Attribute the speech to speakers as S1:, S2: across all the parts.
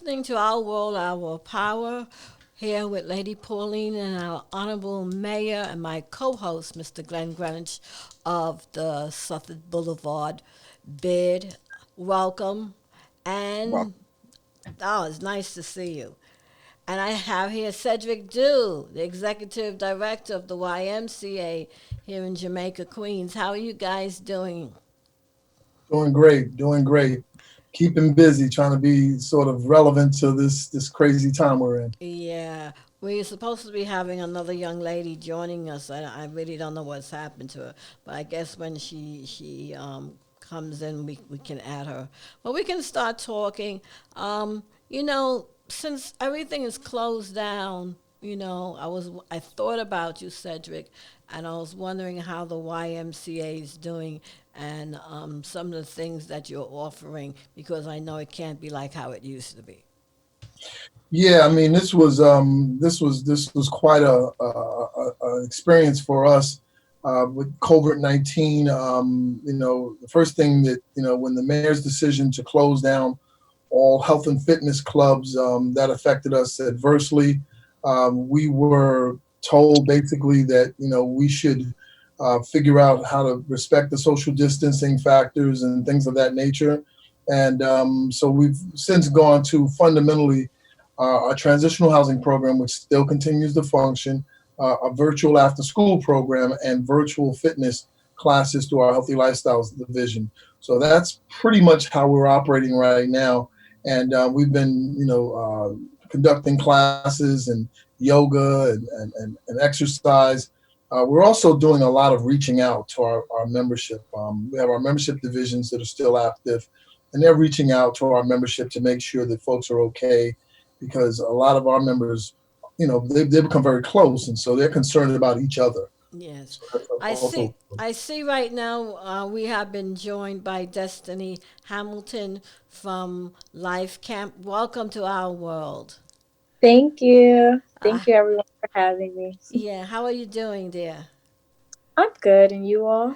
S1: listening to Our World, Our Power here with Lady Pauline and our Honorable Mayor and my co host, Mr. Glenn Greenwich of the Suffolk Boulevard bid. Welcome.
S2: Well,
S1: And oh, it's nice to see you. And I have here Cedric Dew, the Executive Director of the YMCA here in Jamaica, Queens. How are you guys doing?
S2: doing great, doing great. Keeping busy, trying to be sort of relevant to this crazy time we're in.
S1: Yeah, we're supposed to be having another young lady joining us. I really don't know what's happened to her, but I guess when she comes in, we can add her. But we can start talking. Since everything is closed down, I thought about you, Cedric, and I was wondering how the YMCA is doing and some of the things that you're offering because I know it can't be like how it used to be.
S2: Yeah, I mean, this was quite a experience for us with COVID-19. The first thing that when the mayor's decision to close down all health and fitness clubs, that affected us adversely. We were told basically that we should figure out how to respect the social distancing factors and things of that nature. And so we've since gone to fundamentally a transitional housing program, which still continues to function, a virtual after school program, and virtual fitness classes through our Healthy Lifestyles division. So that's pretty much how we're operating right now. And we've been, conducting classes and yoga and exercise. We're also doing a lot of reaching out to our membership. We have our membership divisions that are still active, and they're reaching out to our membership to make sure that folks are okay because a lot of our members, they become very close, and so they're concerned about each other.
S1: Yes,
S2: So that's
S1: I
S2: also
S1: see. I see right now we have been joined by Destiny Hamilton from Life Camp. Welcome to our world.
S3: Thank you.
S1: Uh,
S3: Thank you, everyone, for having me.
S1: yeah, how are you doing, dear?
S3: I'm good, and you all?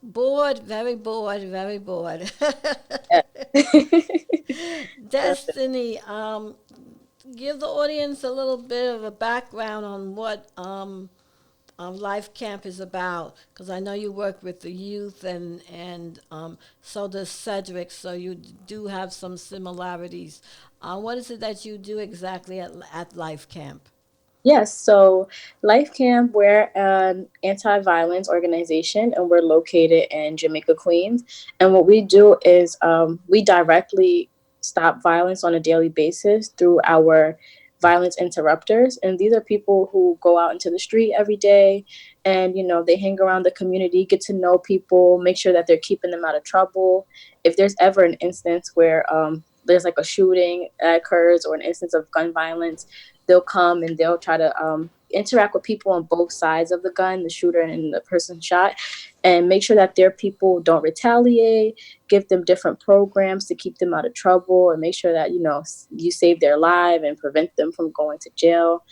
S1: Bored, very bored, very bored.
S3: Yeah. Perfect.
S1: Destiny, give the audience a little bit of a background on what Life Camp is about, because I know you work with the youth and so does Cedric, so you do have some similarities. What is it that you do exactly at Life Camp?
S3: Yes, so Life Camp, we're an anti violence organization, and we're located in Jamaica, Queens. And what we do is we directly stop violence on a daily basis through our violence interrupters. And these are people who go out into the street every day and, they hang around the community, get to know people, make sure that they're keeping them out of trouble. If there's ever an instance where there's like a shooting that occurs or an instance of gun violence, they'll come and they'll try to interact with people on both sides of the gun, the shooter and the person shot, and make sure that their people don't retaliate, give them different programs to keep them out of trouble, and make sure that, you save their life and prevent them from going to jail.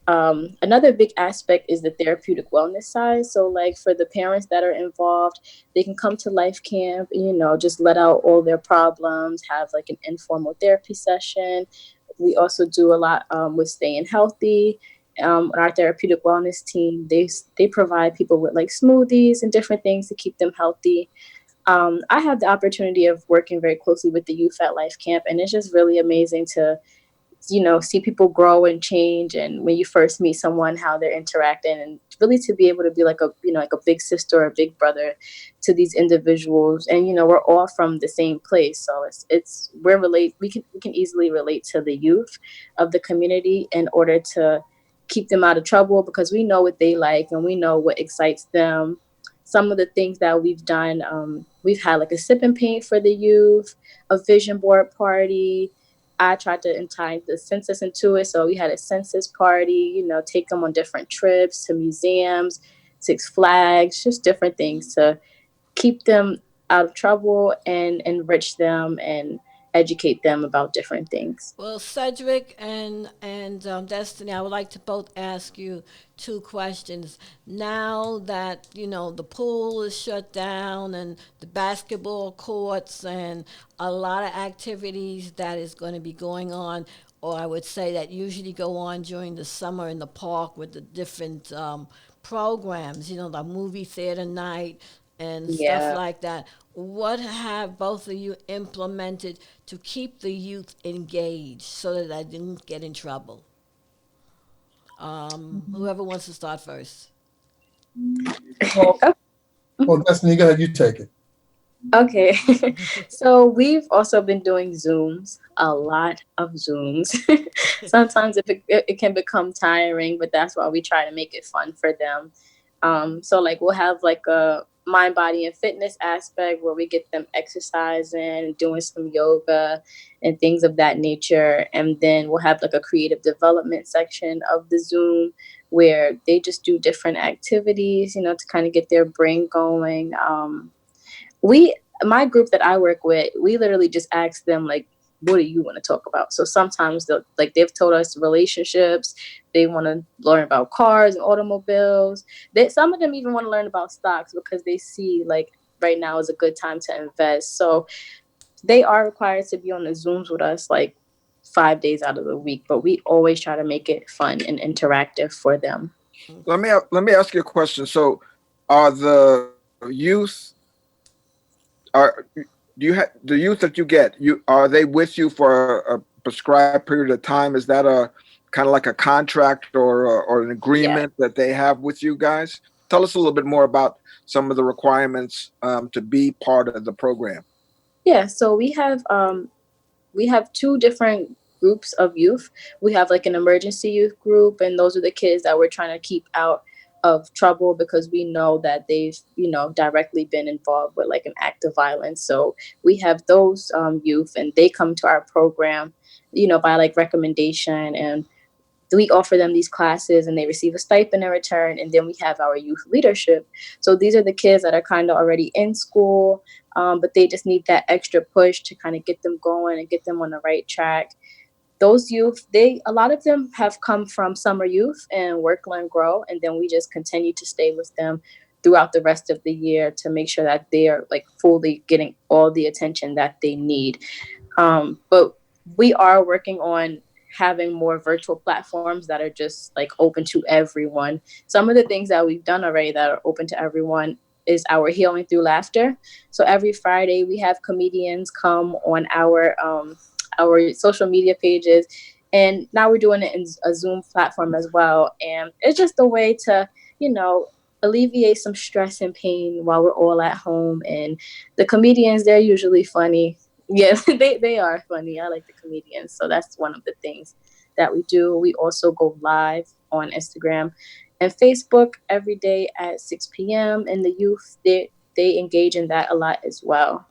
S3: Another big aspect is the therapeutic wellness side. So, like for the parents that are involved, they can come to Life Camp, and, just let out all their problems, have like an informal therapy session. We also do a lot with staying healthy. Our therapeutic wellness team, they provide people with like smoothies and different things to keep them healthy. I have the opportunity of working very closely with the youth at Life Camp, and it's just really amazing to see people grow and change, and when you first meet someone, how they're interacting, and really to be able to be like a like a big sister or a big brother to these individuals. And we're all from the same place, so we can easily relate to the youth of the community in order to keep them out of trouble, because we know what they like and we know what excites them. Some of the things that we've done, we've had like a sip and paint for the youth, a vision board party. I tried to tie the census into it. So we had a census party, take them on different trips to museums, Six Flags, just different things to keep them out of trouble and enrich them and educate them about different things.
S1: Well, Cedric and Destiny, I would like to both ask you two questions. Now that the pool is shut down and the basketball courts and a lot of activities that is going to be going on, or I would say that usually go on during the summer in the park with the different programs. The movie theater night and stuff
S3: Yeah.
S1: like that. What have both of you implemented to keep the youth engaged so that I didn't get in trouble? Whoever wants to start first.
S2: Well, well, Destiny, go ahead. You take it.
S3: Okay. So we've also been doing Zooms, a lot of Zooms. Sometimes it can become tiring, but that's why we try to make it fun for them. So like we'll have like a mind, body, and fitness aspect where we get them exercising, doing some yoga and things of that nature. And then we'll have like a creative development section of the Zoom where they just do different activities, to kind of get their brain going. We My group that I work with, we literally just ask them like, what do you want to talk about? So sometimes they've told us relationships, they want to learn about cars and automobiles. Some of them even want to learn about stocks because they see like right now is a good time to invest. So they are required to be on the Zooms with us like 5 days out of the week, but we always try to make it fun and interactive for them.
S4: Let me ask you a question. So, are the youth are do you have the youth that you get? You are they with you for a prescribed period of time? Is that a kind of like a contract or an
S3: Yeah.
S4: agreement that they have with you guys? Tell us a little bit more about some of the requirements to be part of the program.
S3: Yeah. So we have two different groups of youth. We have like an emergency youth group, and those are the kids that we're trying to keep out of trouble because we know that they've, directly been involved with like an act of violence. So we have those youth, and they come to our program, by like recommendation, and we offer them these classes and they receive a stipend in return. And then we have our youth leadership. So these are the kids that are kind of already in school, but they just need that extra push to kind of get them going and get them on the right track. Those youth, a lot of them have come from summer youth and work, learn, grow. And then we just continue to stay with them throughout the rest of the year to make sure that they are like fully getting all the attention that they need. But we are working on having more virtual platforms that are just like open to everyone. Some of the things that we've done already that are open to everyone is our healing through laughter. So every Friday we have comedians come on our social media pages, and now we're doing it in a Zoom platform as well. And it's just a way to, you know, alleviate some stress and pain while we're all at home. And the comedians, they're usually funny. Yeah, they are funny. I like the comedians. So that's one of the things that we do. We also go live on Instagram and Facebook every day at 6 p.m. And the youth, they engage in that a lot as well.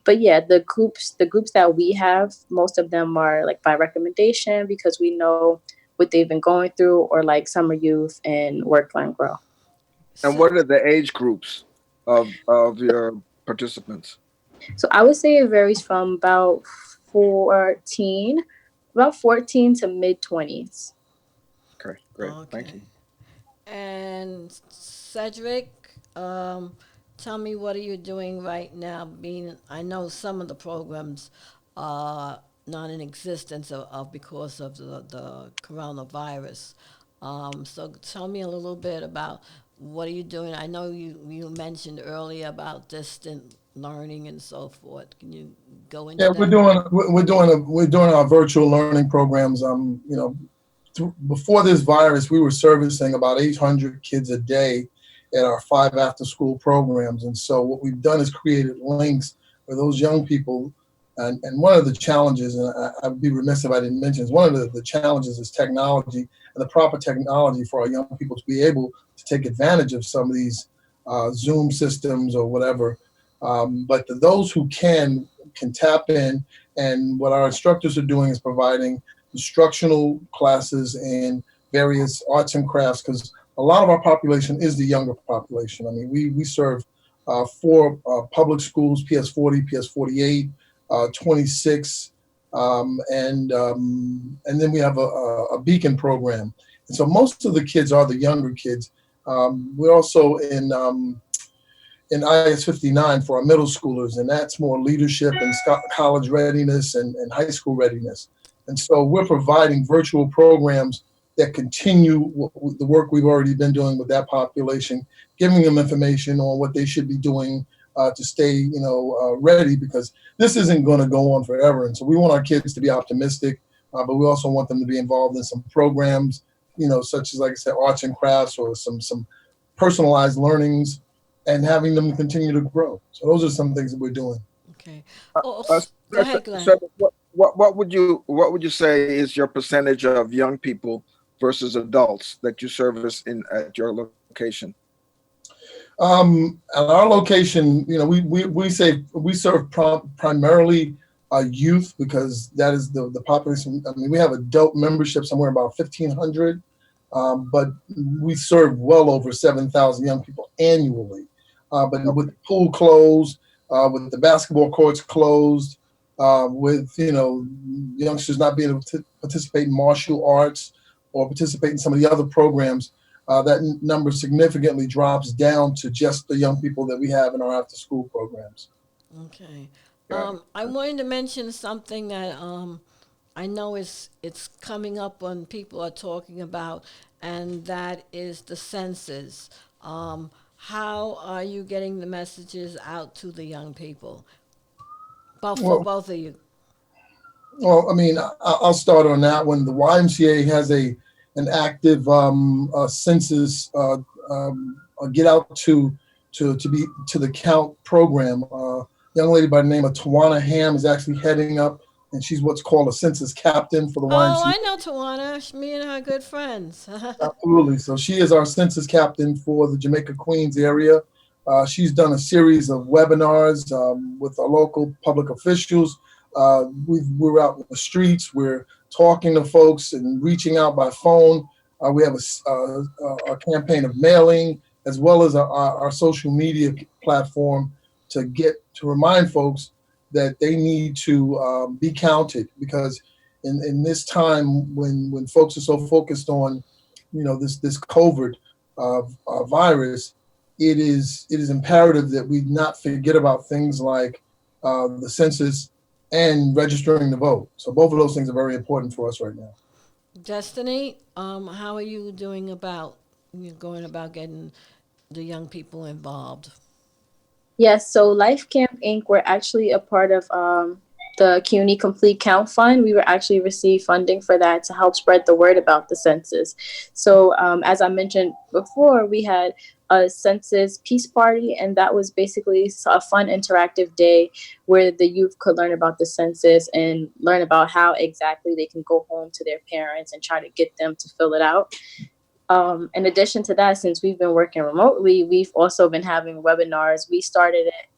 S3: But yeah, the groups that we have, most of them are like by recommendation because we know what they've been going through, or like summer youth and work, learn, grow.
S4: And
S1: So,
S4: what are the age groups of your participants?
S3: So I would say it varies from 14, about 14 to mid 20s.
S4: Okay, great. Thank
S1: okay.
S4: you.
S1: And Cedric, tell me what are you doing right now? Being, I know some of the programs are not in existence because of the coronavirus. So tell me a little bit about what are you doing? I know you mentioned earlier about distant learning and so forth. Can you go
S2: Yeah,
S1: into that?
S2: we're doing our virtual learning programs. Before this virus, we were servicing about 800 kids a day at our 5 after school programs. And so what we've done is created links for those young people. And one of the challenges, and I'd be remiss if I didn't mention, is one of the challenges is technology and the proper technology for our young people to be able to take advantage of some of these Zoom systems or whatever. But those who can tap in, and what our instructors are doing is providing instructional classes in various arts and crafts, because a lot of our population is the younger population. I mean, we serve 4 public schools, PS40, PS48, 26, and then we have a beacon program. And so most of the kids are the younger kids. We're also in IS 59 for our middle schoolers, and that's more leadership and college readiness and high school readiness. And so we're providing virtual programs that continue the work we've already been doing with that population, giving them information on what they should be doing to stay, ready, because this isn't going to go on forever. And so we want our kids to be optimistic, but we also want them to be involved in some programs, such as, like I said, arts and crafts or some personalized learnings, and having them continue to grow. So those are some things that we're doing.
S1: Okay.
S4: Uh,
S1: Oh,
S4: uh,
S1: go ahead, Glenn.
S4: so what would you say is your percentage of young people versus adults that you service in at your location?
S2: At our location, we say we serve primarily youth, because that is the population. I mean, we have adult membership somewhere about 1,500, but we serve well over 7,000 young people annually. But with the pool closed, with the basketball courts closed, with youngsters not being able to participate in martial arts or participate in some of the other programs, that number significantly drops down to just the young people that we have in our after-school programs.
S1: Okay.
S4: Got it.
S1: I wanted to mention something that I know it's coming up when people are talking about, and that is the census. How are you getting the messages out to the young people? Both for
S2: Well,
S1: both of you.
S2: I mean, I'll start on that one. The YMCA has an active census get out to be to the count program. Young lady by the name of Tawana Ham is actually heading up, and she's what's called a census captain for the
S1: Oh,
S2: YMCA.
S1: I know Tawana. Me and her are good friends.
S2: Absolutely. So she is our census captain for the Jamaica Queens area. She's done a series of webinars with our local public officials. We're out in the streets. We're talking to folks and reaching out by phone. We have a campaign of mailing, as well as our social media platform, to remind folks that they need to be counted, because in this time when folks are so focused on this COVID virus, it is imperative that we not forget about things like the census and registering to vote. So both of those things are very important for us right now.
S1: Destiny, how are you doing about going about getting the young people involved?
S3: Yes, so Life Camp Inc. We're actually a part of the CUNY Complete Count Fund. We were actually received funding for that to help spread the word about the census. So as I mentioned before, we had a census peace party, and that was basically a fun interactive day where the youth could learn about the census and learn about how exactly they can go home to their parents and try to get them to fill it out. In addition to that, since we've been working remotely, we've also been having webinars. We started it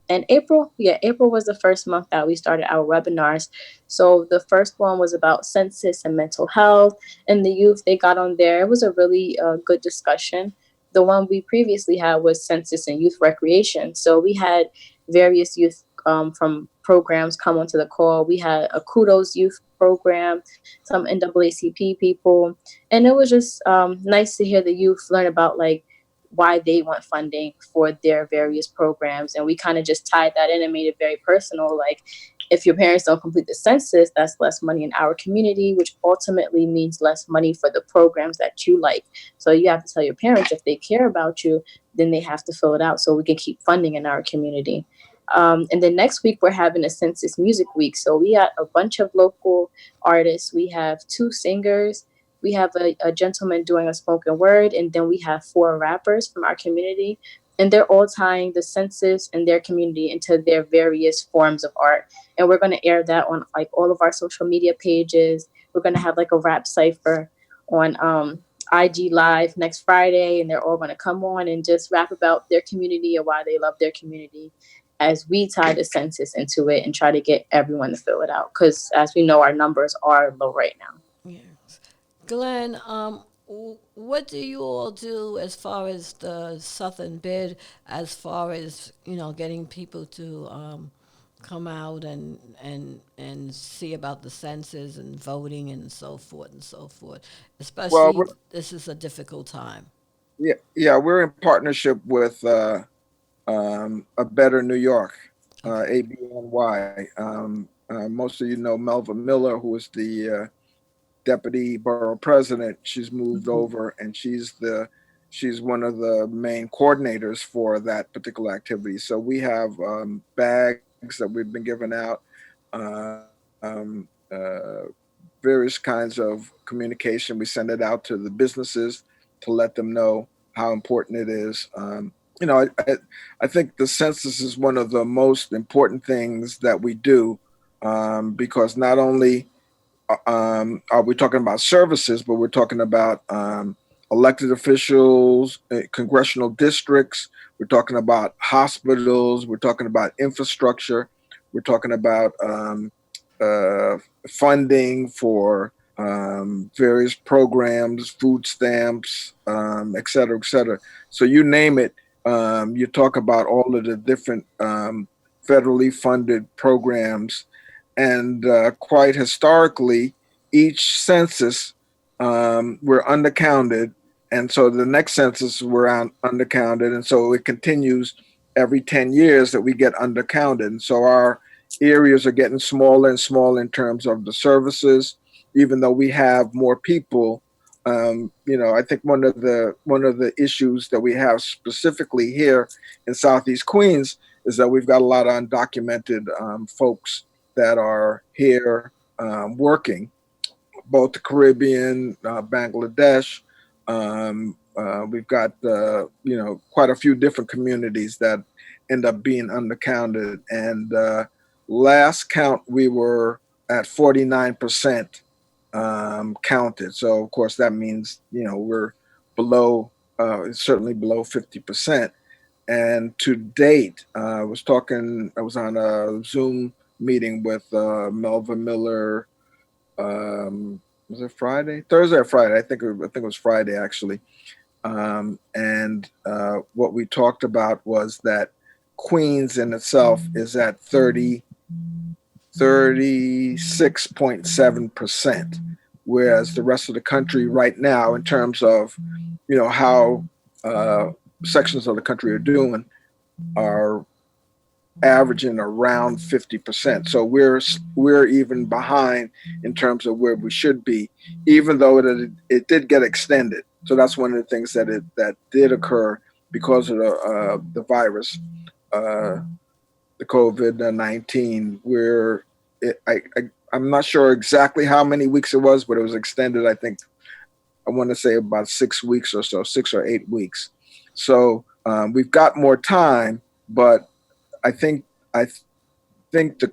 S3: in April. Yeah, April was the first month that we started our webinars. So the first one was about census and mental health, and the youth, they got on there. It was a really good discussion. The one we previously had was census and youth recreation. So we had various youth from programs come onto the call. We had a kudos youth program, some NAACP people, and it was just nice to hear the youth learn about like why they want funding for their various programs. And we kind of just tied that in and made it very personal. Like, if your parents don't complete the census, that's less money in our community, which ultimately means less money for the programs that you like. So you have to tell your parents, if they care about you, then they have to fill it out so we can keep funding in our community. And then next week, we're having a census music week. So we got a bunch of local artists. We have two singers. We have a gentleman doing a spoken word, and then we have four rappers from our community. And they're all tying the census and their community into their various forms of art. And we're going to air that on like all of our social media pages. We're going to have like a rap cipher on IG Live next Friday, and they're all going to come on and just rap about their community and why they love their community, as we tie the census into it and try to get everyone to fill it out. Because as we know, our numbers are low right now.
S1: Yes. Glenn, what do you all do as far as the Southern bid, as far as getting people come out and see about the census and voting and so forth and so forth.
S4: Well,
S1: Especially,
S4: we're,
S1: this is a difficult time.
S4: yeah, we're in partnership with A Better New York,
S1: Okay.
S4: ABNY. Most of you know Melva Miller, who is the deputy borough president. She's moved over, and she's one of the main coordinators for that particular activity. So we have bags that we've been giving out, various kinds of communication. We send it out to the businesses to let them know how important it is. You know, I think the census is one of the most important things that we do, because not only are we talking about services, but we're talking about elected officials, congressional districts. We're talking about hospitals. We're talking about infrastructure. We're talking about uh, funding for various programs, food stamps, et cetera, et cetera. So you name it, you talk about all of the different federally funded programs, and quite historically, each census we're undercounted, and so the next census we're undercounted, and so it continues every 10 years that we get undercounted, and so our areas are getting smaller and smaller in terms of the services, even though we have more people. You know, I think one of the issues that we have specifically here in Southeast Queens is that we've got a lot of undocumented folks that are here working, both the Caribbean, Bangladesh. We've got quite a few different communities that end up being undercounted. And last count, we were at 49% counted. So of course that means we're below, certainly below 50%. And to date, I was on a Zoom meeting with Melva Miller. Was it Friday, Thursday or Friday? I think it was Friday actually. And what we talked about was that Queens in itself is at 36.7%, whereas the rest of the country right now, in terms of how sections of the country are doing, are averaging around 50%. So we're even behind in terms of where we should be, even though it did get extended. So that's one of the things that did occur because of the virus, the COVID-19. Where I'm not sure exactly how many weeks it was, but it was extended. I want to say about 6 weeks or so, 6 or 8 weeks. So we've got more time, but I think I think the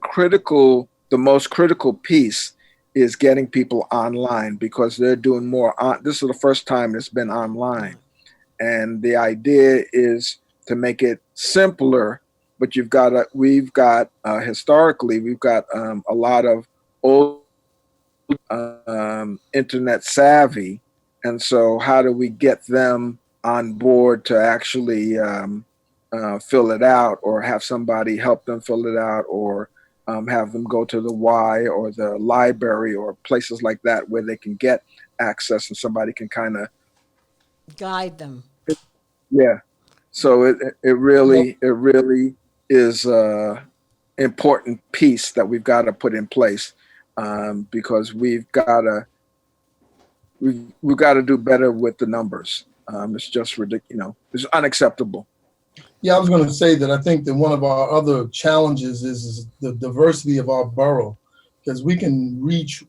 S4: most critical piece is getting people online, because they're doing more. This is the first time it's been online, and the idea is to make it simpler. But we've got historically, we've got a lot of old internet savvy, and so how do we get them on board to actually fill it out, or have somebody help them fill it out, or have them go to the Y or the library or places like that where they can get access, and somebody can kind of,
S1: Guide them.
S4: yeah. So it really is important piece that we've got to put in place, because we've got to do better with the numbers. It's just ridiculous. It's unacceptable.
S2: Yeah, I was going to say that I think that one of our other challenges is the diversity of our borough, because we can reach,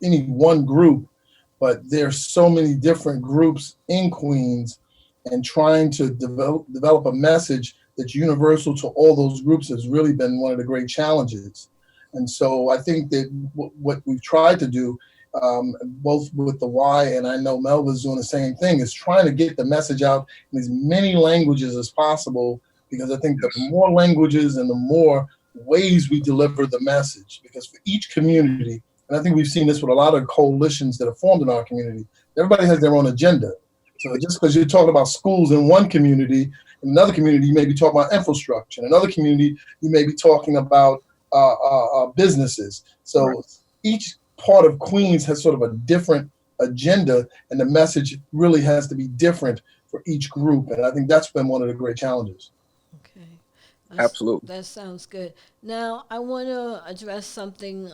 S2: any one group, but there's so many different groups in Queens, and trying to develop a message that's universal to all those groups has really been one of the great challenges. And so I think that what we've tried to do, both with the Y, and I know Melva's doing the same thing, is trying to get the message out in as many languages as possible, because I think the
S4: Yes.
S2: more languages and the more ways we deliver the message, because for each community, and I think we've seen this with a lot of coalitions that are formed in our community, everybody has their own agenda. So just because you're talking about schools in one community, in another community, you may be talking about infrastructure. In another community, you may be talking about businesses.
S3: Right.
S2: So each part of Queens has sort of a different agenda, and the message really has to be different for each group. And I think that's been one of the great challenges.
S1: Okay,
S4: Absolutely.
S1: that sounds good. Now I want to address something,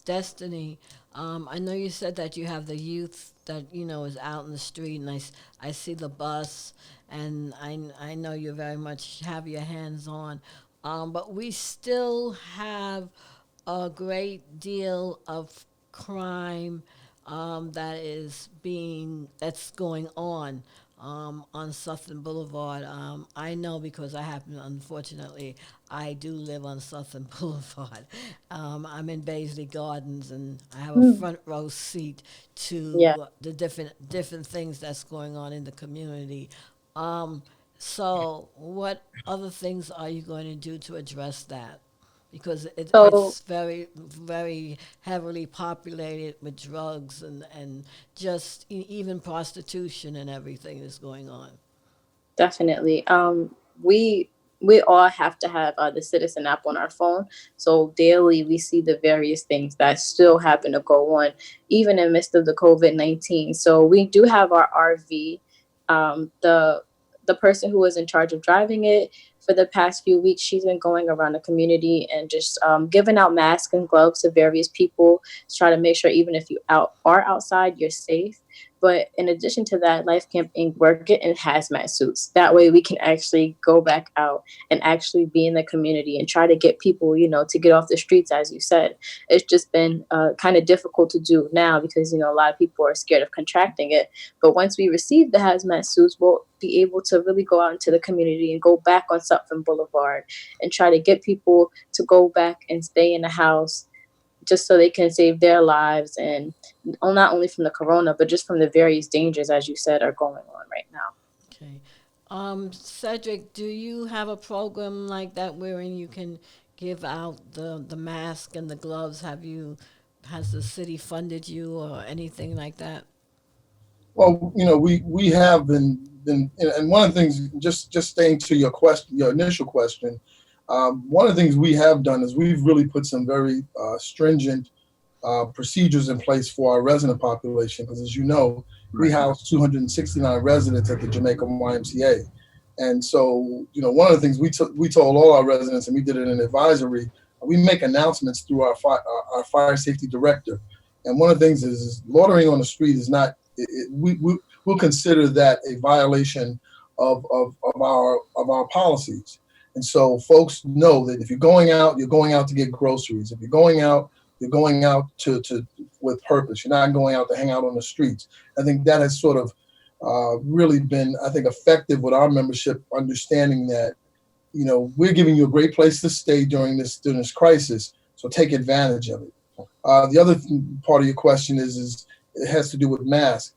S1: Destiny. I know you said that you have the youth that is out in the street, and I see the bus, and I know you very much have your hands on, but we still have a great deal of crime that's going on Southern Boulevard. I know because I happen, unfortunately, I do live on Southern Boulevard. I'm in Baisley Gardens, and I have a
S3: Mm.
S1: front row seat
S3: Yeah.
S1: to the different things that's going on in the community. Um, so, what other things are you going to do to address that? Because
S3: So
S1: it's very heavily populated with drugs and just even prostitution and everything that's going on.
S3: definitely. We all have to have the Citizen app on our phone. So daily we see the various things that still happen to go on, even in midst of the COVID-19. So we do have our RV. The person who was in charge of driving it for the past few weeks, she's been going around the community and just giving out masks and gloves to various people to try to make sure even if you are outside, you're safe. But in addition to that, Life Camp Inc., we're getting hazmat suits. That way we can actually go back out and actually be in the community and try to get people, to get off the streets, as you said. It's just been kind of difficult to do now because, a lot of people are scared of contracting it. But once we receive the hazmat suits, we'll be able to really go out into the community and go back on Sutphin Boulevard and try to get people to go back and stay in the house just so they can save their lives and not only from the corona but just from the various dangers, as you said, are going on right now.
S1: Okay. Cedric, do you have a program like that wherein you can give out the mask and the gloves? Has the city funded you or anything like that?
S2: Well, we have been, and one of the things, just staying to your question, your initial question, one of the things we have done is we've really put some very stringent procedures in place for our resident population. Because as you know, we
S4: Right.
S2: house 269 residents at the Jamaica YMCA, and so one of the things we told all our residents, and we did it in advisory. We make announcements through our fire safety director, and one of the things is loitering on the street is not. We'll consider that a violation of our policies. And so folks know that if you're going out, you're going out to get groceries. If you're going out, you're going out to with purpose. You're not going out to hang out on the streets. I think that has sort of really been, I think, effective with our membership, understanding that we're giving you a great place to stay during this crisis. So take advantage of it. The other part of your question is it has to do with masks.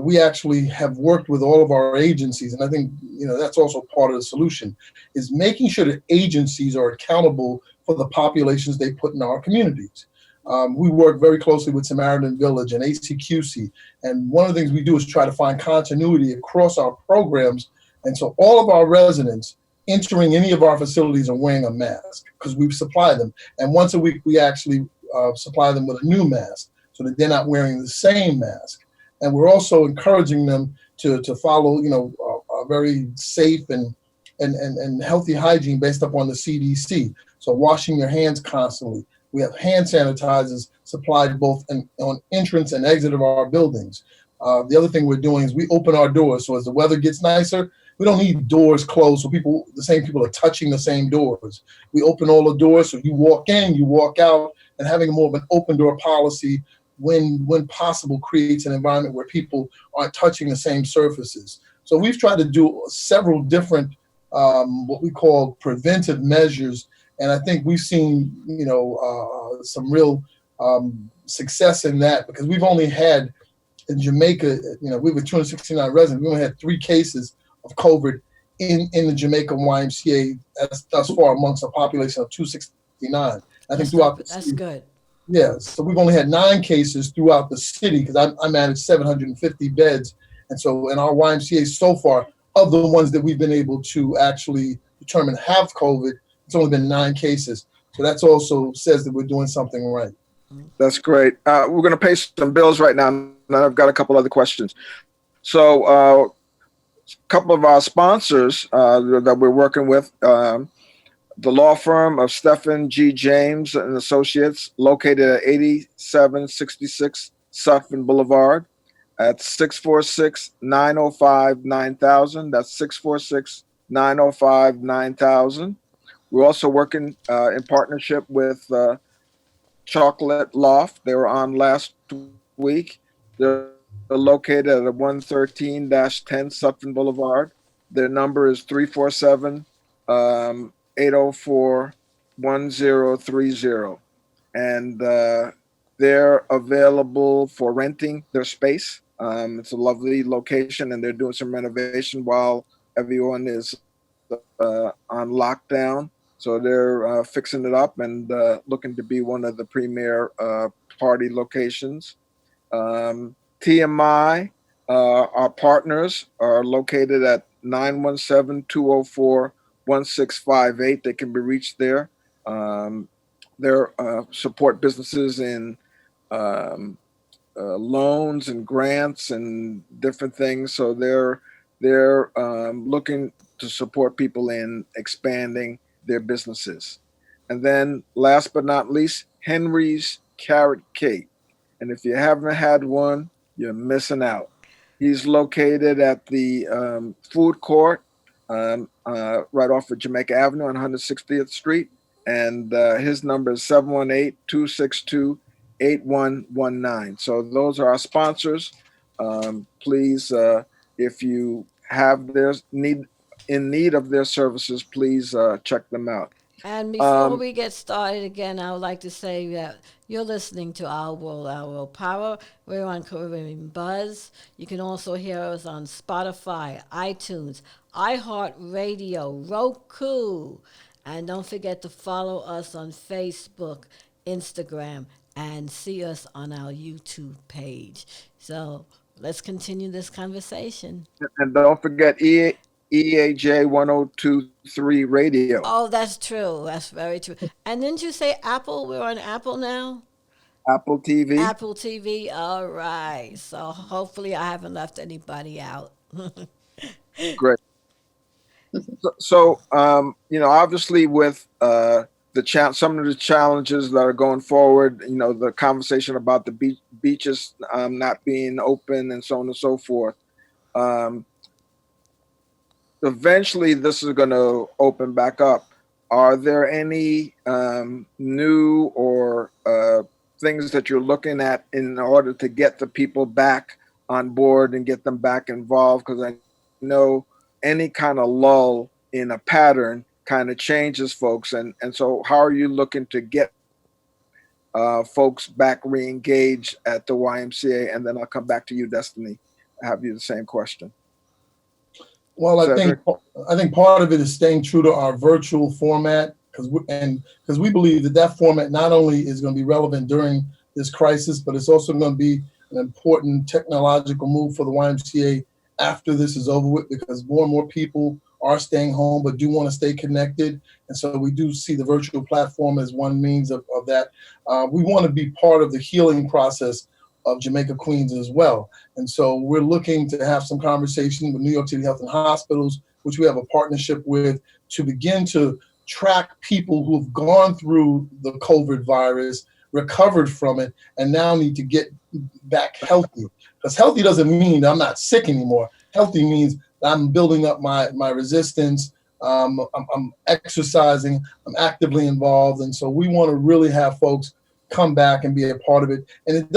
S2: We actually have worked with all of our agencies, and I think that's also part of the solution, is making sure that agencies are accountable for the populations they put in our communities. We work very closely with Samaritan Village and ACQC, and one of the things we do is try to find continuity across our programs, and so all of our residents entering any of our facilities are wearing a mask because we supply them, and once a week we actually supply them with a new mask so that they're not wearing the same mask. And we're also encouraging them to follow, a very safe and healthy hygiene based upon the CDC. So washing your hands constantly. We have hand sanitizers supplied both on entrance and exit of our buildings. The other thing we're doing is we open our doors. So as the weather gets nicer, we don't need doors closed so the same people are touching the same doors. We open all the doors so you walk in, you walk out, and having more of an open door policy when possible creates an environment where people aren't touching the same surfaces. So we've tried to do several different what we call preventive measures, and I think we've seen some real success in that because we've only had in Jamaica, we were 269 residents. We only had 3 cases of COVID in the Jamaica YMCA thus far amongst a population of 269. I think
S1: That's
S2: throughout
S1: not
S2: the
S1: that's
S2: city.
S1: good.
S2: Yeah, so we've only had 9 cases throughout the city because I manage 750 beds. And so in our YMCA so far, of the ones that we've been able to actually determine have COVID, it's only been 9 cases. So that's also says that we're doing something right.
S4: That's great. We're going to pay some bills right now, and I've got a couple other questions. So, a couple of our sponsors that we're working with, the law firm of Stephen G. James and Associates, located at 8766 Sutphin Boulevard, at 646-905-9000. That's 646-905-9000. We're also working in partnership with Chocolate Loft. They were on last week. They're located at 113-10 Sutphin Boulevard. Their number is 347-804-1030. And they're available for renting their space. It's a lovely location, and they're doing some renovation while everyone is on lockdown. So they're fixing it up and looking to be one of the premier party locations. TMI, our partners are located at 917-204-1658. They can be reached there. They support businesses in um, loans and grants and different things. So they're looking to support people in expanding their businesses. And then, last but not least, Henry's Carrot Cake. And if you haven't had one, you're missing out. He's located at the food court right off of Jamaica Avenue on 160th Street. And his number is 718-262-8119. So those are our sponsors. Please, if you have their need of their services, please check them out.
S1: And before
S4: Um,
S1: we get started again, I would like to say that you're listening to Our World Power. We're on Caribbean Buzz. You can also hear us on Spotify, iTunes, iHeartRadio, Roku. And don't forget to follow us on Facebook, Instagram, and see us on our YouTube page. So let's continue this conversation.
S4: and don't forget EAJ 1023 radio,
S1: Oh, that's true. That's very true. And didn't you say Apple? We're on Apple now?
S4: Apple TV.
S1: Apple TV. All right. So hopefully I haven't left anybody out.
S4: Great. So, obviously with some of the challenges that are going forward, the conversation about the beaches not being open and so on and so forth. Um, Eventually this is going to open back up. Are there any new or things that you're looking at in order to get the people back on board and get them back involved? Because I know any kind of lull in a pattern kind of changes folks. And so how are you looking to get folks back re-engaged at the YMCA? And then I'll come back to you, Destiny. I have you the same question.
S2: Well,
S4: Cedric?
S2: I think part of it is staying true to our virtual format because we believe that format not only is going to be relevant during this crisis, but it's also going to be an important technological move for the YMCA after this is over with, because more and more people are staying home but do want to stay connected. And so we do see the virtual platform as one means of that. We want to be part of the healing process of Jamaica Queens as well. And so we're looking to have some conversation with New York City Health and Hospitals, which we have a partnership with, to begin to track people who've gone through the COVID virus, recovered from it, and now need to get back healthy. Because healthy doesn't mean that I'm not sick anymore. Healthy means that I'm building up my resistance. I'm exercising. I'm actively involved. And so we want to really have folks come back and be a part of it. And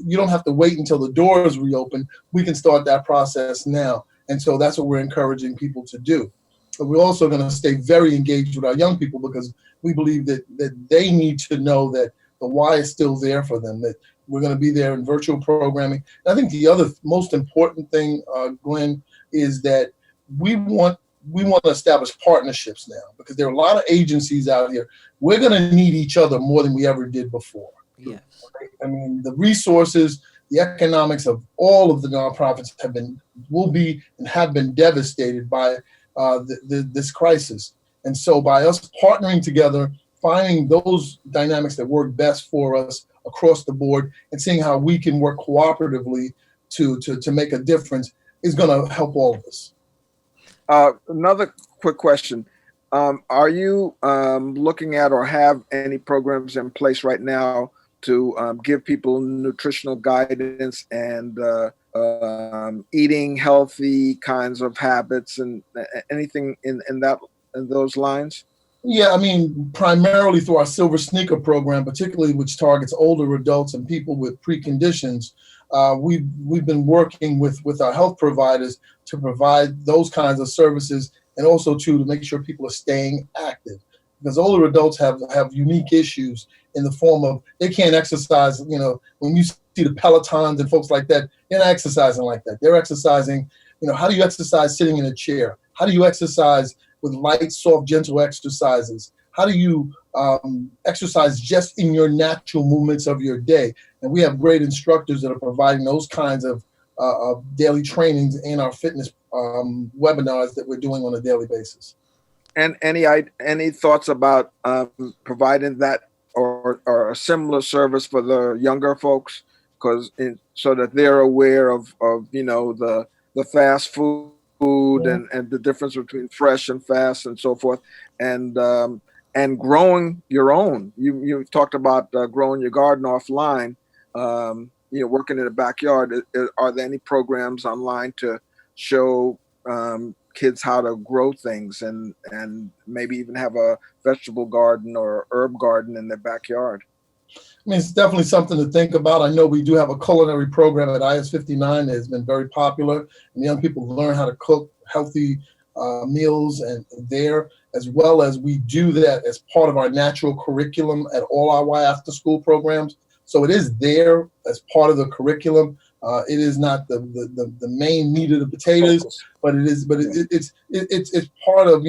S2: you don't have to wait until the doors reopen. We can start that process now. And so that's what we're encouraging people to do. But we're also going to stay very engaged with our young people, because we believe that they need to know that the Y is still there for them, that we're going to be there in virtual programming. And I think the other most important thing, Glenn, is that we want to establish partnerships now, because there are a lot of agencies out here. We're going to need each other more than we ever did before.
S1: Yes.
S2: I mean, the resources, the economics of all of the nonprofits will be and have been devastated by this crisis. And so by us partnering together, finding those dynamics that work best for us across the board and seeing how we can work cooperatively to make a difference is going to help all of us.
S4: Another quick question. Are you looking at or have any programs in place right now to give people nutritional guidance and eating healthy kinds of habits and anything in those lines?
S2: Yeah, I mean, primarily through our Silver Sneaker program, particularly which targets older adults and people with preconditions. We've been working with our health providers to provide those kinds of services, and also to make sure people are staying active, because older adults have unique issues in the form of they can't exercise. You know, when you see the Pelotons and folks like that, they're not exercising like that. They're exercising. You know, how do you exercise sitting in a chair? How do you exercise with light, soft, gentle exercises? How do you exercise just in your natural movements of your day? And we have great instructors that are providing those kinds of daily trainings in our fitness webinars that we're doing on a daily basis.
S4: And any thoughts about providing that or a similar service for the younger folks, because so that they're aware of the fast food
S2: Yeah.
S4: and the difference between fresh and fast and so forth, and growing your own. You talked about growing your garden offline. Working in the backyard. Are there any programs online to show kids how to grow things and maybe even have a vegetable garden or herb garden in their backyard?
S2: I mean, it's definitely something to think about. I know we do have a culinary program at IS 59 that has been very popular, and young people learn how to cook healthy meals and there, as well as we do that as part of our natural curriculum at all our Y after school programs. So it is there as part of the curriculum. It is not the main meat of the potatoes, but it is. But it's part of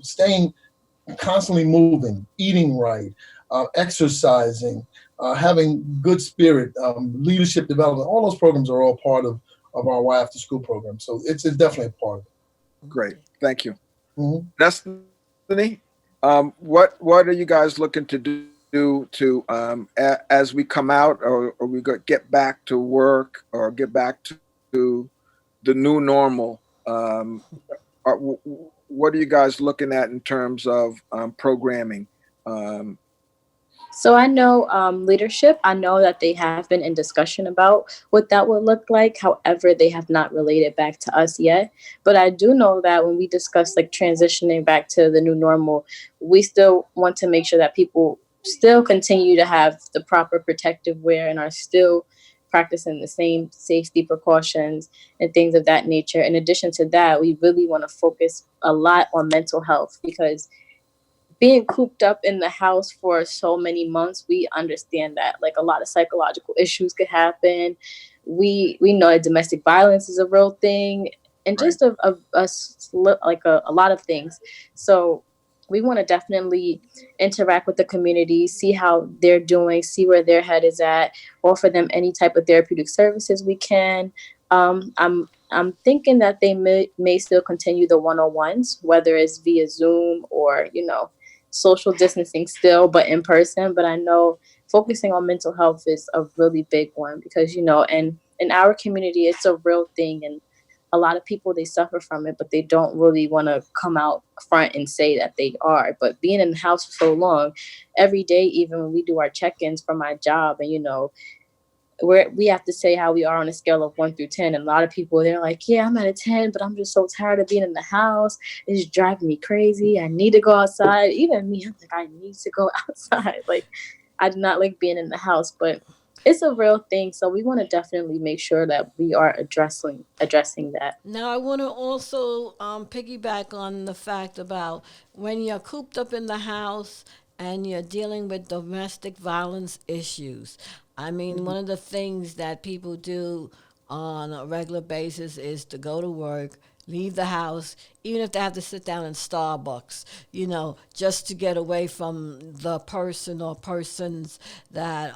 S2: staying constantly moving, eating right, exercising, having good spirit, leadership development. All those programs are all part of our Y after school program. So it's definitely a part of it.
S4: Great, thank you.
S2: Mm-hmm.
S4: Destiny, what are you guys looking to do to as we come out or we get back to work or get back to the new normal? What are you guys looking at in terms of programming?
S3: So I know leadership, I know that they have been in discussion about what that would look like. However, they have not related back to us yet. But I do know that when we discuss like transitioning back to the new normal, we still want to make sure that people still continue to have the proper protective wear and are still practicing the same safety precautions and things of that nature. In addition to that, we really want to focus a lot on mental health, because being cooped up in the house for so many months, we understand that like a lot of psychological issues could happen. We know that domestic violence is a real thing, and
S4: Right.
S3: just a lot of things. So we want to definitely interact with the community, see how they're doing, see where their head is at, offer them any type of therapeutic services we can. I'm thinking that they may still continue the one-on-ones, whether it's via Zoom or social distancing still, but in person. But I know focusing on mental health is a really big one, because, and in our community, it's a real thing. And a lot of people, they suffer from it, but they don't really want to come out front and say that they are. But being in the house for so long, every day, even when we do our check-ins for my job, and, we have to say how we are on a scale of 1 through 10. And a lot of people, they're like, yeah, I'm at a 10, but I'm just so tired of being in the house. It's driving me crazy. I need to go outside. Even me, I'm like, I need to go outside. Like, I do not like being in the house, but it's a real thing. So we want to definitely make sure that we are addressing that.
S1: Now, I want to also piggyback on the fact about when you're cooped up in the house and you're dealing with domestic violence issues. I mean, one of the things that people do on a regular basis is to go to work, leave the house, even if they have to sit down in Starbucks, just to get away from the person or persons that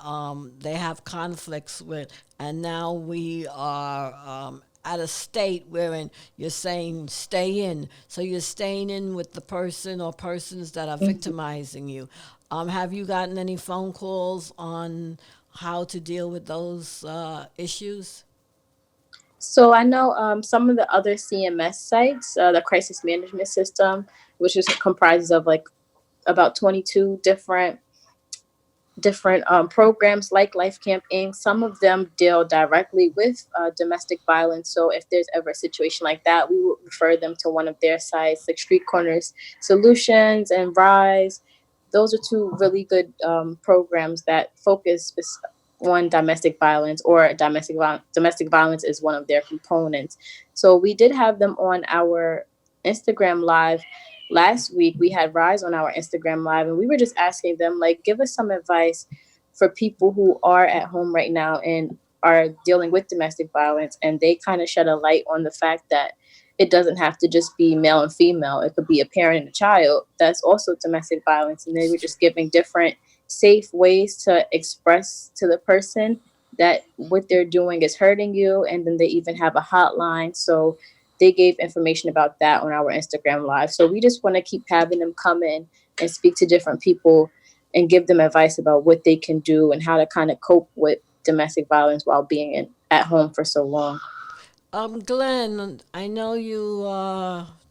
S1: they have conflicts with. And now we are at a state wherein you're saying stay in. So you're staying in with the person or persons that are
S3: Mhm.
S1: victimizing you. Have you gotten any phone calls on how to deal with those issues?
S3: So I know some of the other CMS sites, the crisis management system, which is comprises of like about 22 different programs like Life Camp Inc. Some of them deal directly with domestic violence. So if there's ever a situation like that, we will refer them to one of their sites, like Street Corners Solutions and Rise. Those are two really good programs that focus on domestic violence, or domestic violence is one of their components. So we did have them on our Instagram live last week. We had Rise on our Instagram live, and we were just asking them, like, give us some advice for people who are at home right now and are dealing with domestic violence. And they kind of shed a light on the fact that it doesn't have to just be male and female. It could be a parent and a child. That's also domestic violence. And they were just giving different safe ways to express to the person that what they're doing is hurting you. And then they even have a hotline. So they gave information about that on our Instagram live. So we just want to keep having them come in and speak to different people and give them advice about what they can do and how to kind of cope with domestic violence while being at home for so long.
S1: Glenn, I know you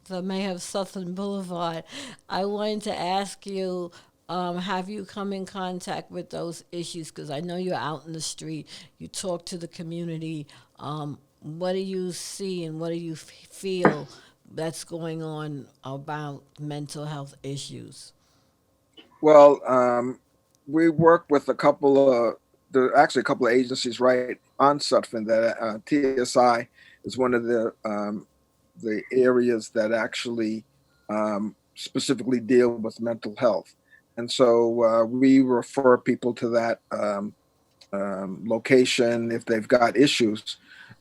S1: the mayor of Southern Boulevard. I wanted to ask you, have you come in contact with those issues? Because I know you're out in the street, you talk to the community. What do you see and what do you feel that's going on about mental health issues?
S4: Well, we work with a couple of there are actually a couple of agencies right on Sutphen that TSI is one of the areas that actually specifically deal with mental health, and so we refer people to that location if they've got issues.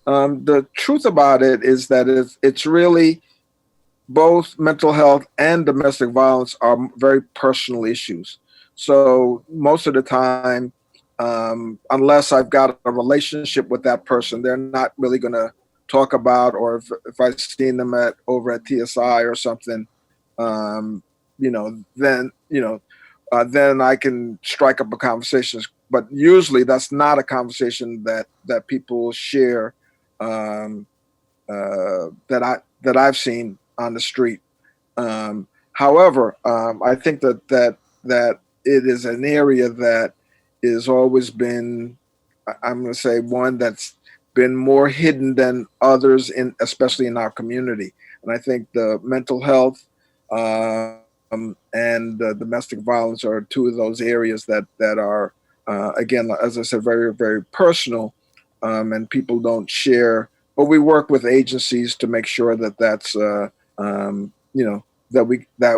S4: The truth about it is that it's really both mental health and domestic violence are very personal issues. So most of the time, unless I've got a relationship with that person, they're not really going to talk about, or if I've seen them at over at TSI or something, um, then I can strike up a conversation. But usually, that's not a conversation that people share, um, that I've seen on the street. However, I think that it is an area that is always been, I'm going to say, one that's been more hidden than others, in especially in our community. And I think the mental health and domestic violence are two of those areas that are, again, as I said, very very personal, and people don't share. But we work with agencies to make sure that that's that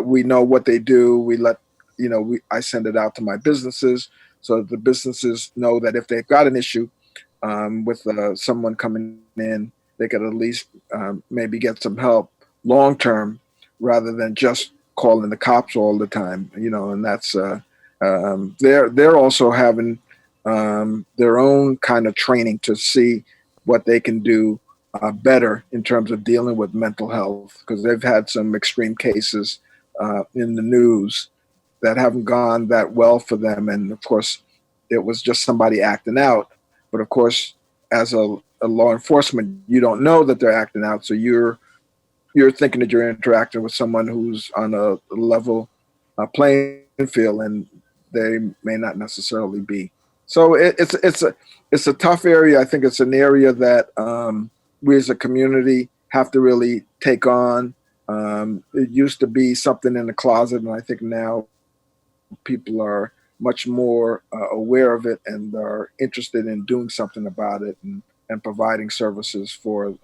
S4: we know what they do. We let we I send it out to my businesses so the businesses know that if they've got an issue with someone coming in, they could at least maybe get some help long term rather than just calling the cops all the time. And that's they're also having their own kind of training to see what they can do better in terms of dealing with mental health, because they've had some extreme cases in the news that haven't gone that well for them. And of course, it was just somebody acting out. But of course, as a law enforcement, you don't know that they're acting out. So you're thinking that you're interacting with someone who's on a level playing field, and they may not necessarily be. So it's a tough area. I think it's an area that we as a community have to really take on. It used to be something in the closet, and I think now people are much more aware of it and are interested in doing something about it, and providing services for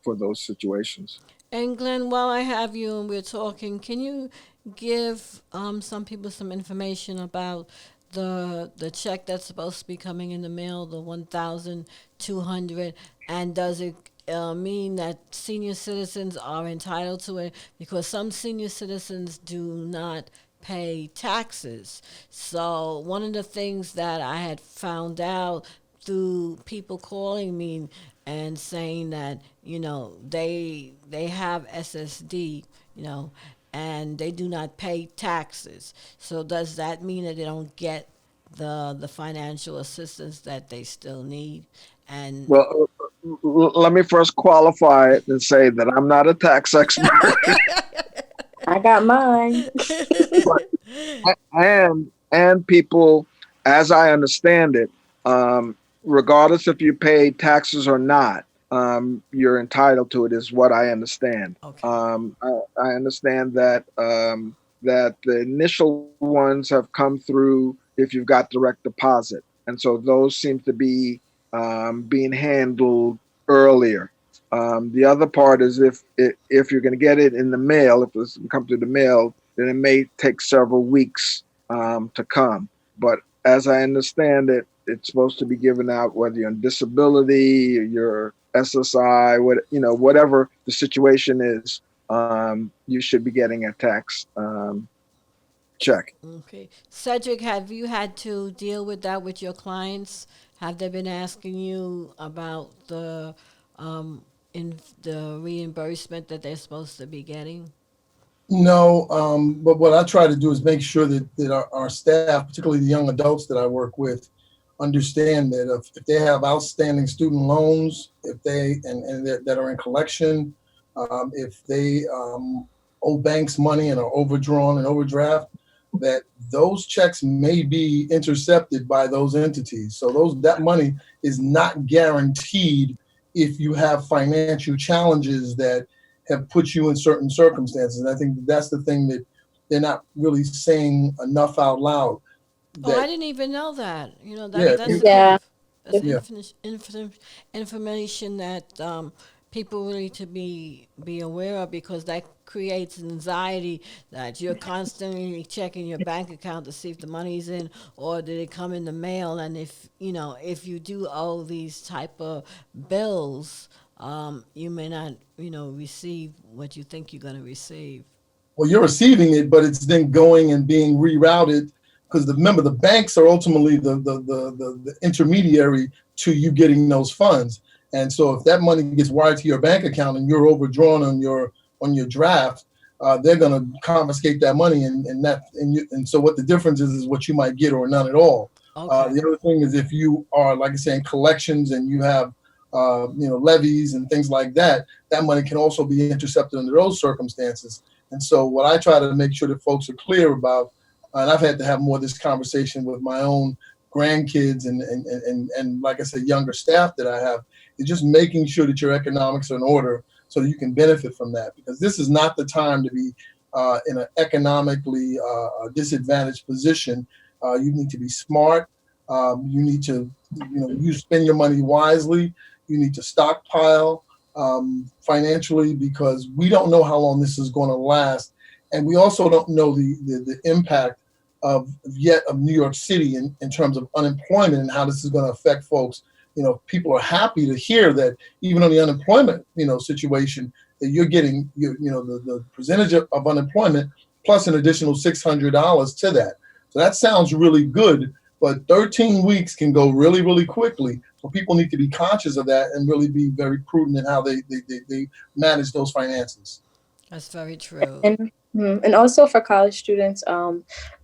S4: those situations.
S1: And Glenn, while I have you and we're talking, can you give some people some information about the check that's supposed to be coming in the mail, the 1,200, and does it mean that senior citizens are entitled to it? Because some senior citizens do not pay taxes. So one of the things that I had found out through people calling me and saying that they have SSD, you know, and they do not pay taxes. So does that mean that they don't get the financial assistance that they still need? And
S4: Well, let me first qualify it and say that I'm not a tax expert,
S3: I got mine.
S4: but and people, as I understand it, regardless if you pay taxes or not, you're entitled to it. Is what I understand.
S1: okay,
S4: I understand that that the initial ones have come through if you've got direct deposit, and so those seem to be being handled earlier. The other part is if you're going to get it in the mail, if it's come through the mail, then it may take several weeks to come. But as I understand it, it's supposed to be given out whether you're on disability, or your SSI, whatever the situation is. You should be getting a tax check.
S1: okay. Cedric, have you had to deal with that with your clients? Have they been asking you about um, the reimbursement that they're supposed to be getting?
S2: No, but what I try to do is make sure that our staff, particularly the young adults that I work with, understand that if they have outstanding student loans, if they and that are in collection, if they owe banks money and are overdrawn and overdraft, that those checks may be intercepted by those entities. So that money is not guaranteed if you have financial challenges that have put you in certain circumstances. And I think that's the thing that they're not really saying enough out loud.
S1: Oh, I
S2: That
S1: didn't even know that. You know
S2: yeah,
S1: that's a good
S3: Yeah.
S1: that's
S2: yeah.
S1: information that people really to be aware of, because that creates anxiety that you're constantly checking your bank account to see if the money's in or did it come in the mail. And if you do owe these type of bills, you may not receive what you think you're going to receive.
S2: Well, you're receiving it, but it's then going and being rerouted because remember the banks are ultimately the intermediary to you getting those funds. And so if that money gets wired to your bank account and you're overdrawn on your draft, they're going to confiscate that money, and so what the difference is what you might get or none at all.
S1: Okay.
S2: The other thing is if you are, like I say, in collections and you have levies and things like that, that money can also be intercepted under those circumstances. And so what I try to make sure that folks are clear about, and I've had to have more of this conversation with my own grandkids and like I said, younger staff that I have, is just making sure that your economics are in order so that you can benefit from that. Because this is not the time to be in an economically disadvantaged position. You need to be smart. You need to, you spend your money wisely. You need to stockpile financially because we don't know how long this is going to last, and we also don't know the impact of New York City in terms of unemployment and how this is going to affect folks. People are happy to hear that even on the unemployment situation that you're getting the percentage of unemployment plus an additional $600 to that. So that sounds really good, but 13 weeks can go really, really quickly. So people need to be conscious of that and really be very prudent in how they manage those finances.
S1: That's very true.
S3: And also for college students, a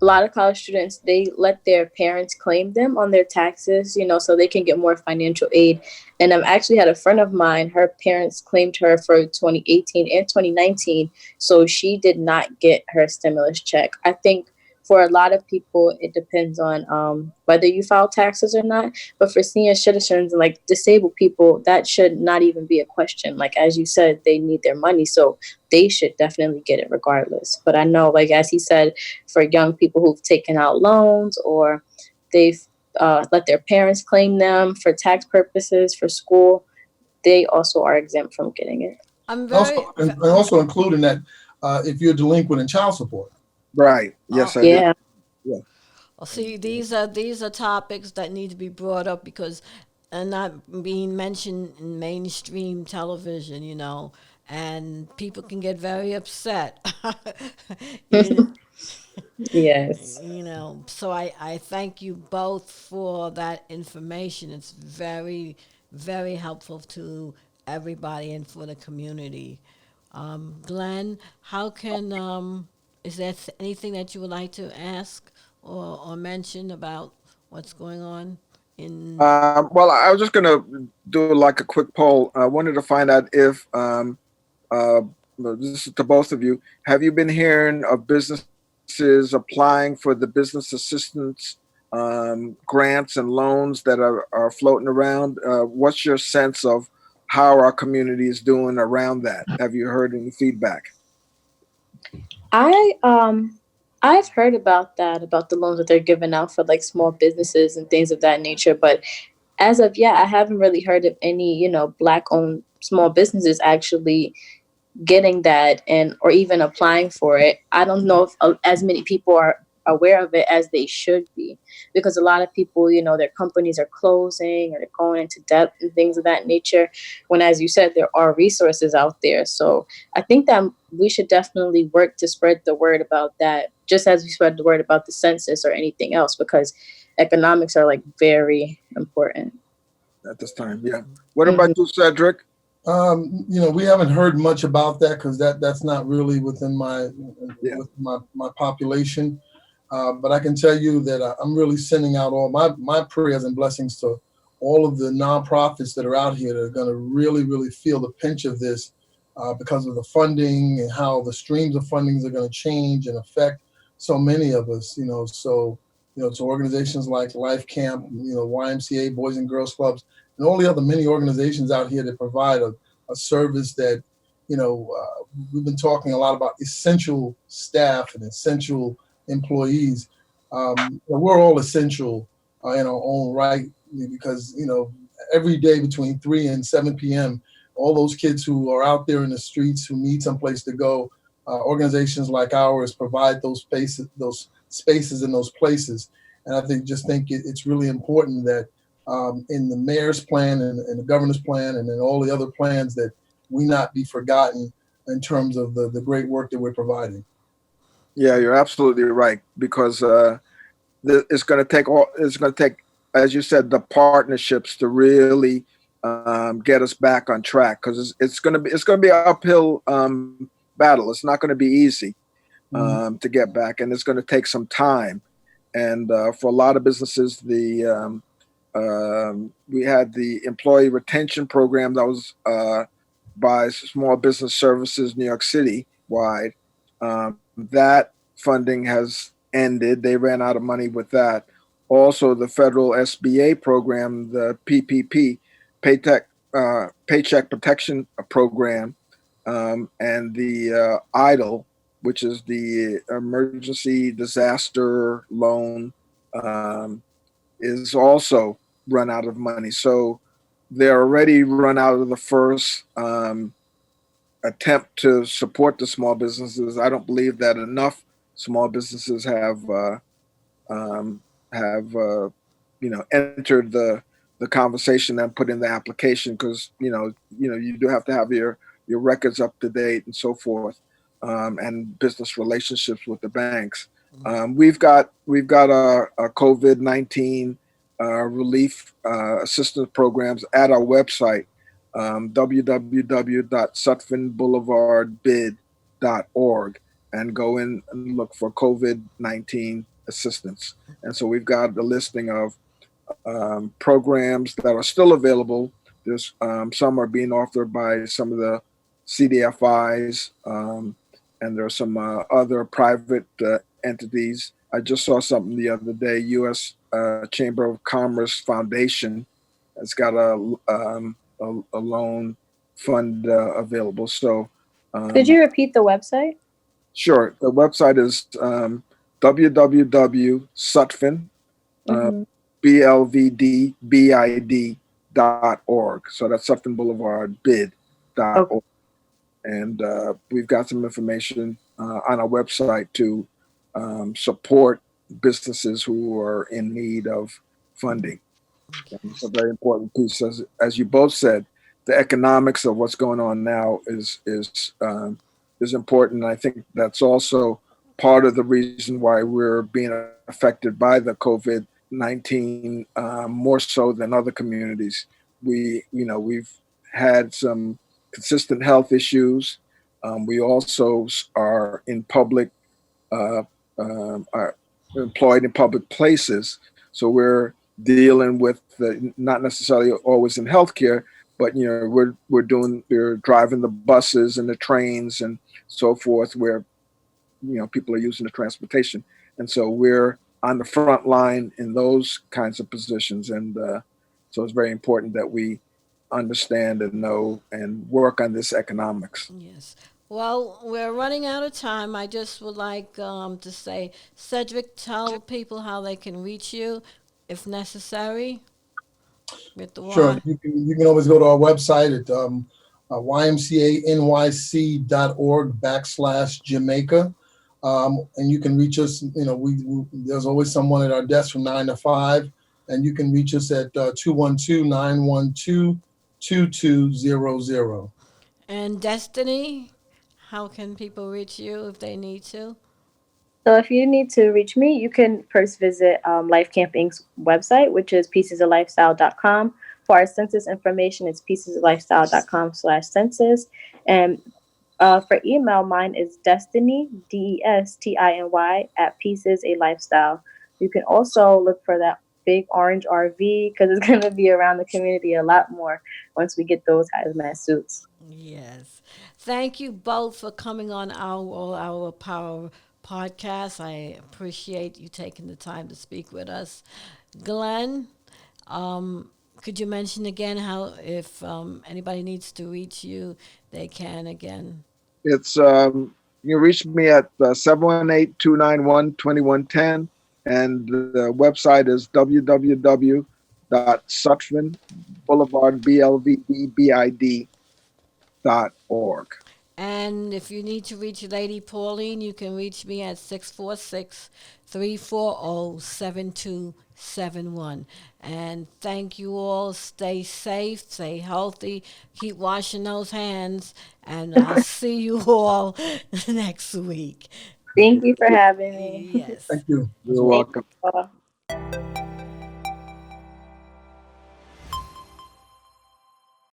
S3: lot of college students, they let their parents claim them on their taxes, so they can get more financial aid. And I've actually had a friend of mine, her parents claimed her for 2018 and 2019, so she did not get her stimulus check. I think for a lot of people, it depends on whether you file taxes or not. But for senior citizens and like disabled people, that should not even be a question. Like, as you said, they need their money. So they should definitely get it regardless. But I know, like, as he said, for young people who've taken out loans or they've let their parents claim them for tax purposes for school, they also are exempt from getting it.
S1: I'm very.
S2: And also including that if you're delinquent in child support.
S4: Right.
S1: Uh,
S4: Yes, I do.
S3: Yeah.
S4: Yeah.
S1: Well, see, these are topics that need to be brought up because are not being mentioned in mainstream television. and people can get very upset. you,
S3: Yes.
S1: so I thank you both for that information. It's very, very helpful to everybody and for the community. Glenn, how can, is there anything that you would like to ask or mention about what's going on in?
S4: Well, I was just going to do like a quick poll. I wanted to find out if, uh, well, this is to both of you, have you been hearing of businesses applying for the business assistance grants and loans that are floating around? What's your sense of how our community is doing around that? Have you heard any feedback?
S3: I I've heard about that, about the loans that they're giving out for like small businesses and things of that nature, but as of yet, I haven't really heard of any, black owned small businesses actually getting that and or even applying for it. I don't know if as many people are aware of it as they should be, because a lot of people, their companies are closing or they're going into debt and things of that nature, when, as you said, there are resources out there. So I think that we should definitely work to spread the word about that, just as we spread the word about the census or anything else, because economics are like very important.
S4: At this time? Yeah. What about
S3: Hmm.
S4: you, Cedric?
S2: We haven't heard much about that because that's not really within
S4: Yeah.
S2: my population. But I can tell you that I'm really sending out all my prayers and blessings to all of the nonprofits that are out here that are going to really, really feel the pinch of this because of the funding and how the streams of fundings are going to change and affect so many of us. To organizations like Life Camp, YMCA, Boys and Girls Clubs, and all the other many organizations out here that provide a service that, we've been talking a lot about essential staff and essential employees. We're all essential in our own right because, every day between 3 and 7 p.m., all those kids who are out there in the streets who need someplace to go, organizations like ours provide those spaces and those places. And I think it's really important that in the mayor's plan and the governor's plan and then all the other plans that we not be forgotten in terms of the great work that we're providing.
S4: Yeah, you're absolutely right because it's going to take it's going to take, as you said, the partnerships to really get us back on track because it's going to be an uphill battle. It's not going to be easy
S2: Mhm.
S4: to get back, and it's going to take some time. And for a lot of businesses, we had the employee retention program that was by Small Business Services New York City wide. That funding has ended. They ran out of money with that. Also, the federal SBA program, the PPP, Paycheck Protection Program, and the EIDL, which is the Emergency Disaster Loan, um, is also run out of money. So they're already run out of the first attempt to support the small businesses. I don't believe that enough small businesses um, have entered the conversation and put in the application because you do have to have your records up to date and so forth, and business relationships with the banks. We've got a COVID-19 relief assistance programs at our website, www.sutphenboulevardbid.org, and go in and look for COVID-19 assistance. And so we've got a listing of programs that are still available. There's some are being offered by some of the CDFIs, and there are some other private entities. I just saw something the other day. U.S. Chamber of Commerce Foundation has got a loan fund available. So,
S3: Could
S4: um,
S3: you repeat the website?
S4: sure, the website is www.sutphen,
S3: Hmm.
S4: BLVDBID.org. So that's Sutphen Boulevard
S3: Okay.
S4: bid.org. And we've got some information on our website to support businesses who are in need of funding. And it's a very important piece, as you both said. the economics of what's going on now is important. I think that's also part of the reason why we're being affected by the COVID-19 more so than other communities. We've had some consistent health issues. We also are in public, uh, are employed in public places, so we're dealing with not necessarily always in healthcare, but we're driving the buses and the trains and so forth, where people are using the transportation, and so we're on the front line in those kinds of positions, and so it's very important that we understand and know and work on this economics.
S1: Yes. Well, we're running out of time. I just would like to say, Cedric, tell people how they can reach you if necessary with the
S2: Sure.
S1: Y.
S2: You can always go to our website at ymcanyc.org/Jamaica. And you can reach us. There's always someone at our desk from 9 to 5, and you can reach us at 212-912-2200.
S1: And Destiny, how can people reach you if they need to?
S3: So if you need to reach me, you can first visit Life Camp Inc.'s website, which is piecesoflifestyle.com. For our census information, it's piecesoflifestyle.com/census. And for email, mine is Destiny, Destiny, at Pieces a Lifestyle. You can also look for that big orange RV because it's going to be around the community a lot more once we get those hazmat suits.
S1: Yes. Thank you both for coming on our Power podcast. I appreciate you taking the time to speak with us. Glenn, could you mention again how if anybody needs to reach you, they can again?
S4: It's You can reach me at 718-291-2110, and the website is www.suxman Boulevard BLVDBID.org.
S1: And if you need to reach Lady Pauline, you can reach me at 646-340-7271. And thank you all. Stay safe, stay healthy, keep washing those hands, and I'll see you all next week.
S3: Thank you for having me.
S1: Yes.
S2: Thank you as
S4: You're
S2: well.
S3: Thank
S4: welcome.
S3: you all.